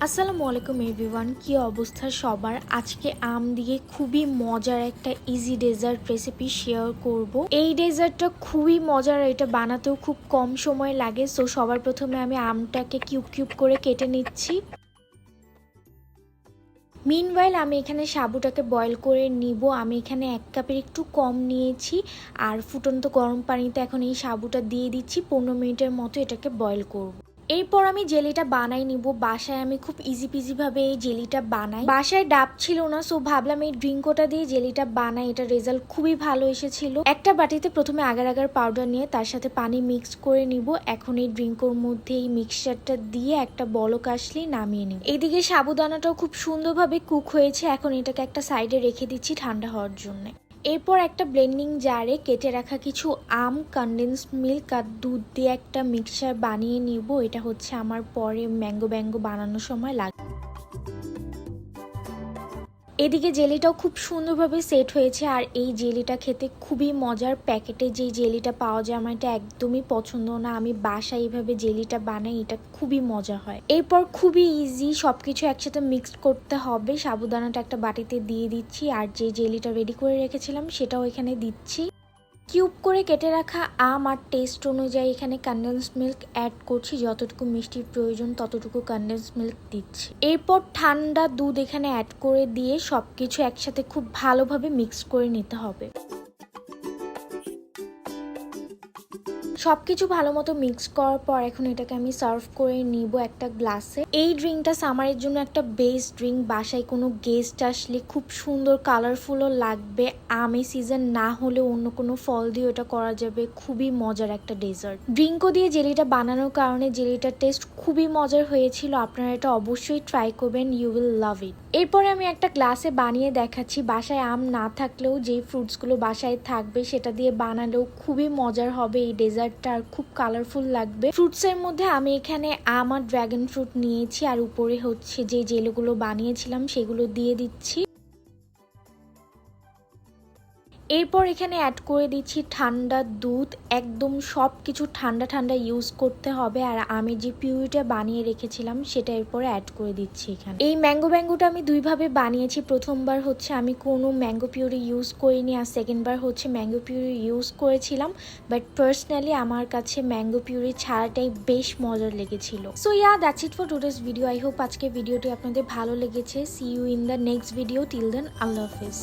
আসসালামু আলাইকুম এভরিওয়ান, কি অবস্থা সবার। আজকে আম দিয়ে খুবই মজার একটা ইজি ডেজার্ট রেসিপি শেয়ার করব। এই ডেজার্টটা খুবই মজার, এটা বানাতেও খুব কম সময় লাগে। সো সবার প্রথমে আমি আমটাকে কিউব কিউব করে কেটে নিচ্ছি। মিনওয়াইল আমি এখানে সাবুটাকে বয়েল করে নিব। আমি এখানে 1 কাপের একটু কম নিয়েছি, আর ফুটন্ত গরম পানিতে এখন এই সাবুটা দিয়ে দিচ্ছি। 15 মিনিটের মতো এটাকে বয়েল করব। এরপর আমি জেলিটা বানাই নিব। বাসায় আমি খুব ইজি পিজি ভাবে এই জেলিটা বানাই। বাসায় ডাব ছিল না, সো ভাবলাম এই ড্রিঙ্কটা দিয়ে জেলিটা বানাই। এটা রেজাল্ট খুবই ভালো এসেছিল। একটা বাটিতে প্রথমে আগার আগার পাউডার নিয়ে তার সাথে পানি মিক্স করে নিব। এখন এই ড্রিঙ্কর মধ্যে এই মিক্সচারটা দিয়ে একটা বলক আসলেই নামিয়ে নিব। এইদিকে সাবুদানাটাও খুব সুন্দরভাবে কুক হয়েছে। এখন এটাকে একটা সাইডে রেখে দিচ্ছি ঠান্ডা হওয়ার জন্য। এরপর একটা ব্লেন্ডিং জারে কেটে রাখা কিছু আম, কনডেন্সড মিল্ক আর দুধ দিয়ে একটা মিক্সচার বানিয়ে নিব। এটা হচ্ছে আমার পরে ম্যাঙ্গো বানানোর সময় লাগে। এদিকে জেলিটাও খুব সুন্দরভাবে সেট হয়েছে, আর এই জেলিটা খেতে খুবই মজার। প্যাকেটে যে জেলিটা পাওয়া যায় আমার এটা একদমই পছন্দ না। আমি বাসায় এইভাবে জেলিটা বানাই, এটা খুবই মজা হয়। এরপর খুবই ইজি, সবকিছু একসাথে মিক্সড করতে হবে। সাবুদানাটা একটা বাটিতে দিয়ে দিচ্ছি, আর যে জেলিটা রেডি করে রেখেছিলাম সেটাও এখানে দিচ্ছি। কিউব করে কেটে রাখা আম আর টেস্ট অনুযায়ী এখানে কনডেন্সড মিল্ক অ্যাড করছি। যতটুকু মিষ্টির প্রয়োজন ততটুকু কনডেন্সড মিল্ক দিচ্ছি। এরপর ঠান্ডা দুধ এখানে অ্যাড করে দিয়ে সবকিছু একসাথে খুব ভালোভাবে মিক্স করে নিতে হবে। সবকিছু ভালো মতো মিক্স করার পর এখন এটাকে আমি সার্ভ করে নিব একটা গ্লাসে। এই ড্রিঙ্কটা সামারের জন্য একটা বেস্ট ড্রিঙ্ক। বাসায় কোনো গেস্ট আসলে খুব সুন্দর কালারফুলও লাগবে। আমে সিজন না হলে অন্য কোনো ফল দিয়ে ওটা করা যাবে। খুবই মজার একটা ডেজার্ট। ড্রিঙ্কও দিয়ে জেলিটা বানানোর কারণে জেলিটার টেস্ট খুবই মজার হয়েছিল। আপনারা এটা অবশ্যই ট্রাই করবেন, ইউ উইল লাভ ইট। এরপরে আমি একটা গ্লাসে বানিয়ে দেখাচ্ছি। বাসায় আম না থাকলেও যেই ফ্রুটসগুলো বাসায় থাকবে সেটা দিয়ে বানালেও খুবই মজার হবে এই ডেজার্টটা, আর খুব কালারফুল লাগবে। ফ্রুটসের মধ্যে আমি এখানে আম আর ড্রাগন ফ্রুট নিয়েছি, আর উপরে হচ্ছে যে জেলিগুলো বানিয়েছিলাম সেগুলো দিয়ে দিচ্ছি। এরপর এখানে অ্যাড করে দিচ্ছি ঠান্ডা দুধ। একদম সব কিছু ঠান্ডা ঠান্ডা ইউজ করতে হবে। আর আমি যে পিউরিটা বানিয়ে রেখেছিলাম সেটা এরপরে অ্যাড করে দিচ্ছি এখানে। এই ম্যাঙ্গোটা আমি দুইভাবে বানিয়েছি। প্রথমবার হচ্ছে আমি কোনো ম্যাঙ্গো পিউরি ইউজ করিনি, আর সেকেন্ডবার হচ্ছে ম্যাঙ্গো পিউরি ইউজ করেছিলাম। বাট পার্সোনালি আমার কাছে ম্যাঙ্গো পিউরি ছাড়াটাই বেশ মজার লেগেছিল। So yeah, that's it for today's video. I hope আজকে ভিডিওটি আপনাদের ভালো লেগেছে। See you in the next video. Till then, আল্লাহ হাফিজ।